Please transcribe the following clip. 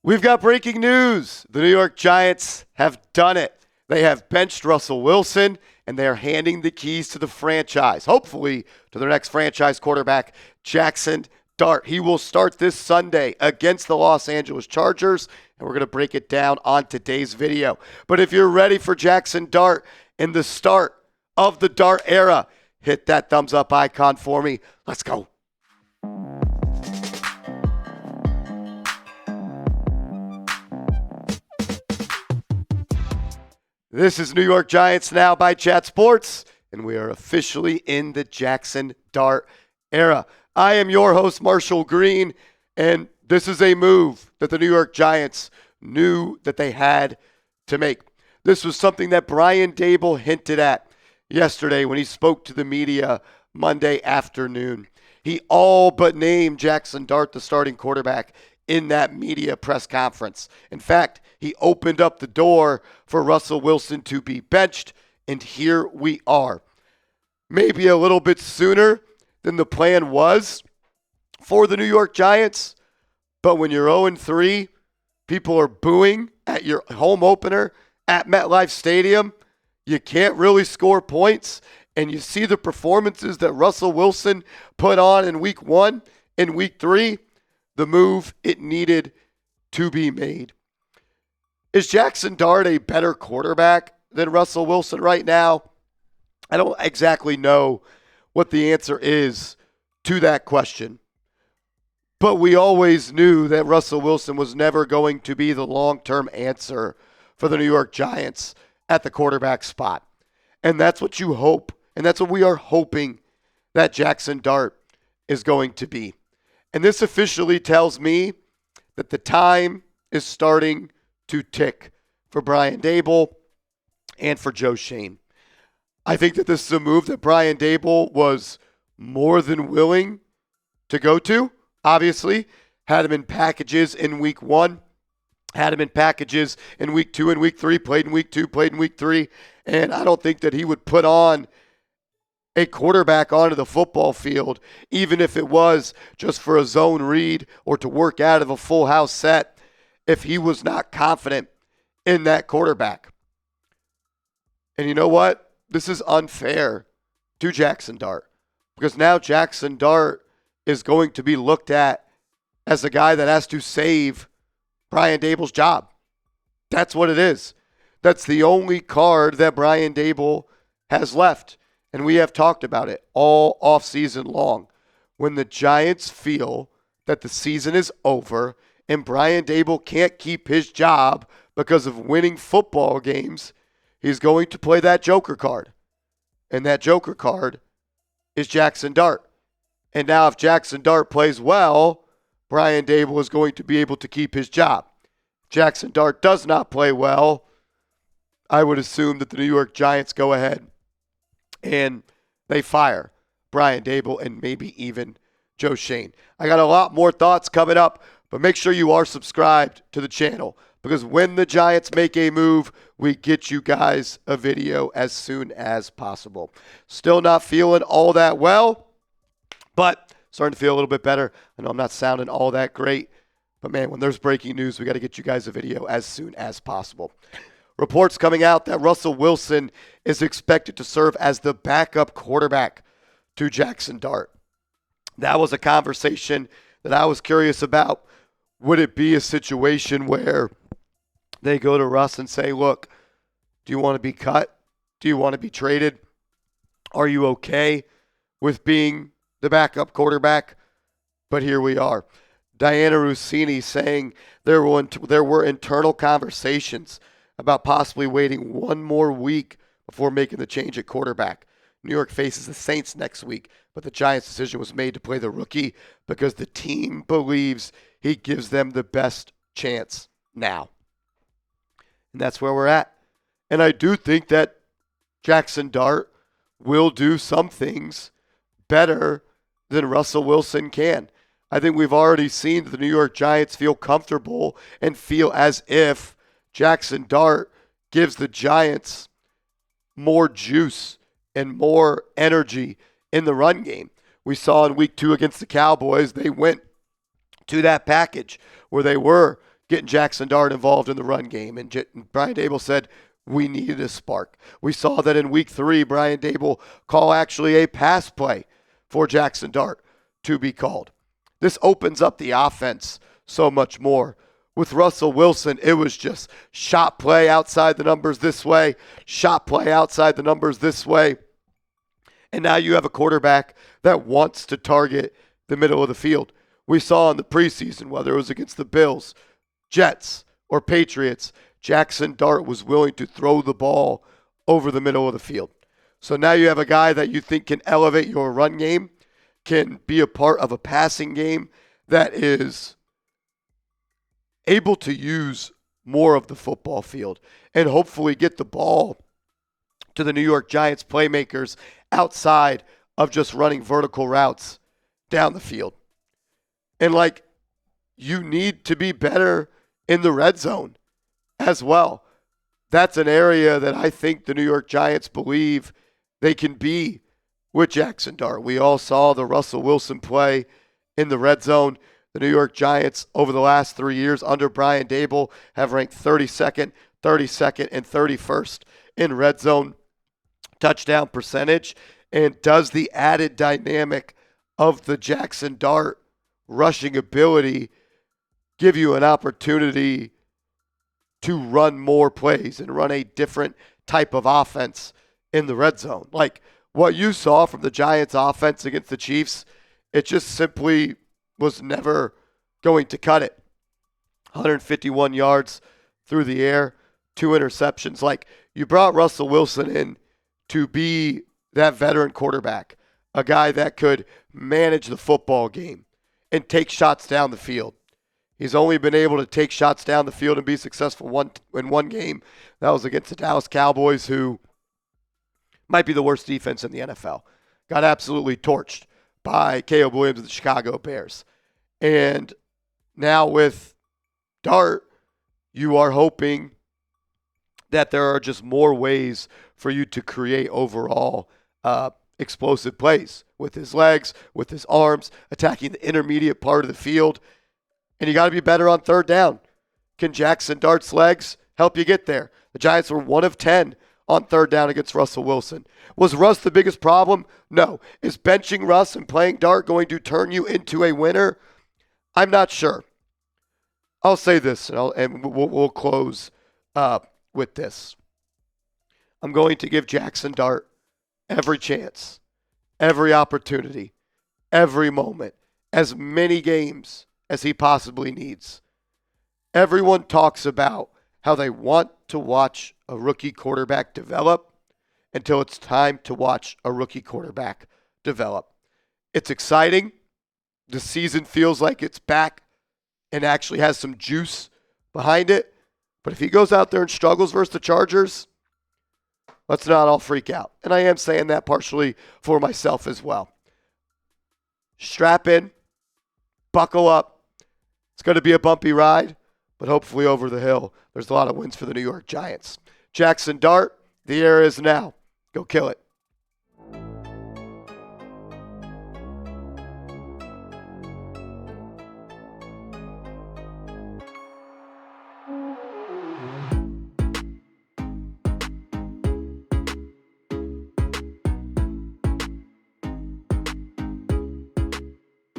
We've got breaking news. The New York Giants have done it. They have benched Russell Wilson, and they are handing the keys to the franchise, hopefully to their next franchise quarterback, Jaxson Dart. He will start this Sunday against the Los Angeles Chargers, and we're going to break it down on today's video. But if you're ready for Jaxson Dart and the start of the Dart era, hit that thumbs up icon for me. Let's go. This is New York Giants Now by Chat Sports, and we are officially in the Jaxson Dart era. I am your host, Marshall Green, and this is a move that the New York Giants knew that they had to make. This was something that Brian Daboll hinted at yesterday when he spoke to the media Monday afternoon. He all but named Jaxson Dart the starting quarterback in that media press conference. In fact, he opened up the door for Russell Wilson to be benched, and here we are. Maybe a little bit sooner than the plan was for the New York Giants, but when you're 0-3, people are booing at your home opener at MetLife Stadium, you can't really score points, and you see the performances that Russell Wilson put on in week 1 and week 3, the move it needed to be made. Is Jaxson Dart a better quarterback than Russell Wilson right now? I don't exactly know what the answer is to that question. But we always knew that Russell Wilson was never going to be the long-term answer for the New York Giants at the quarterback spot. And that's what you hope, and that's what we are hoping that Jaxson Dart is going to be. And this officially tells me that the time is starting to tick for Brian Daboll and for Joe Schoen. I think that this is a move that Brian Daboll was more than willing to go to. Obviously, had him in packages in week 1, had him in packages in week 2 and week 3, played in week 2, played in week 3, and I don't think that he would put on a quarterback onto the football field, even if it was just for a zone read or to work out of a full house set, if he was not confident in that quarterback. And you know what? This is unfair to Jaxson Dart, because now Jaxson Dart is going to be looked at as a guy that has to save Brian Daboll's job. That's what it is. That's the only card that Brian Daboll has left. And we have talked about it all offseason long. When the Giants feel that the season is over and Brian Daboll can't keep his job because of winning football games, he's going to play that joker card. And that joker card is Jaxson Dart. And now if Jaxson Dart plays well, Brian Daboll is going to be able to keep his job. If Jaxson Dart does not play well, I would assume that the New York Giants go ahead and they fire Brian Daboll and maybe even Joe Schoen. I got a lot more thoughts coming up, but make sure you are subscribed to the channel, because when the Giants make a move, we get you guys a video as soon as possible. Still not feeling all that well, but starting to feel a little bit better. I know I'm not sounding all that great, but man, when there's breaking news, we got to get you guys a video as soon as possible. Reports coming out that Russell Wilson is expected to serve as the backup quarterback to Jaxson Dart. That was a conversation that I was curious about. Would it be a situation where they go to Russ and say, look, do you want to be cut? Do you want to be traded? Are you okay with being the backup quarterback? But here we are. Diana Rossini saying there were internal conversations about possibly waiting one more week before making the change at quarterback. New York faces the Saints next week, but the Giants' decision was made to play the rookie because the team believes he gives them the best chance now. And that's where we're at. And I do think that Jaxson Dart will do some things better than Russell Wilson can. I think we've already seen the New York Giants feel comfortable and feel as if Jaxson Dart gives the Giants more juice and more energy in the run game. We saw in week 2 against the Cowboys, they went to that package where they were getting Jaxson Dart involved in the run game. And Brian Daboll said we needed a spark. We saw that in week 3, Brian Daboll call actually a pass play for Jaxson Dart to be called. This opens up the offense so much more. With Russell Wilson, it was just shot play outside the numbers this way, shot play outside the numbers this way. And now you have a quarterback that wants to target the middle of the field. We saw in the preseason, whether it was against the Bills, Jets, or Patriots, Jaxson Dart was willing to throw the ball over the middle of the field. So now you have a guy that you think can elevate your run game, can be a part of a passing game that is able to use more of the football field and hopefully get the ball to the New York Giants playmakers outside of just running vertical routes down the field. And you need to be better in the red zone as well. That's an area that I think the New York Giants believe they can be with Jaxson Dart. We all saw the Russell Wilson play in the red zone. The New York Giants over the last 3 years under Brian Daboll have ranked 32nd, and 31st in red zone touchdown percentage. And does the added dynamic of the Jaxson Dart rushing ability give you an opportunity to run more plays and run a different type of offense in the red zone? Like what you saw from the Giants offense against the Chiefs, it just simply was never going to cut it. 151 yards through the air, 2 interceptions. Like, you brought Russell Wilson in to be that veteran quarterback, a guy that could manage the football game and take shots down the field. He's only been able to take shots down the field and be successful in one game. That was against the Dallas Cowboys, who might be the worst defense in the NFL. Got absolutely torched by Caleb Williams of the Chicago Bears. And now with Dart, you are hoping that there are just more ways for you to create overall explosive plays with his legs, with his arms, attacking the intermediate part of the field. And you got to be better on third down. Can Jaxson Dart's legs help you get there? The Giants were 1 of 10 on third down against Russell Wilson. Was Russ the biggest problem? No. Is benching Russ and playing Dart going to turn you into a winner? I'm not sure. I'll say this, and we'll close with this. I'm going to give Jaxson Dart every chance, every opportunity, every moment, as many games as he possibly needs. Everyone talks about how they want to watch a rookie quarterback develop until it's time to watch a rookie quarterback develop. It's exciting. The season feels like it's back and actually has some juice behind it. But if he goes out there and struggles versus the Chargers, let's not all freak out. And I am saying that partially for myself as well. Strap in, buckle up. It's going to be a bumpy ride, but hopefully over the hill, there's a lot of wins for the New York Giants. Jaxson Dart, the era is now. Go kill it.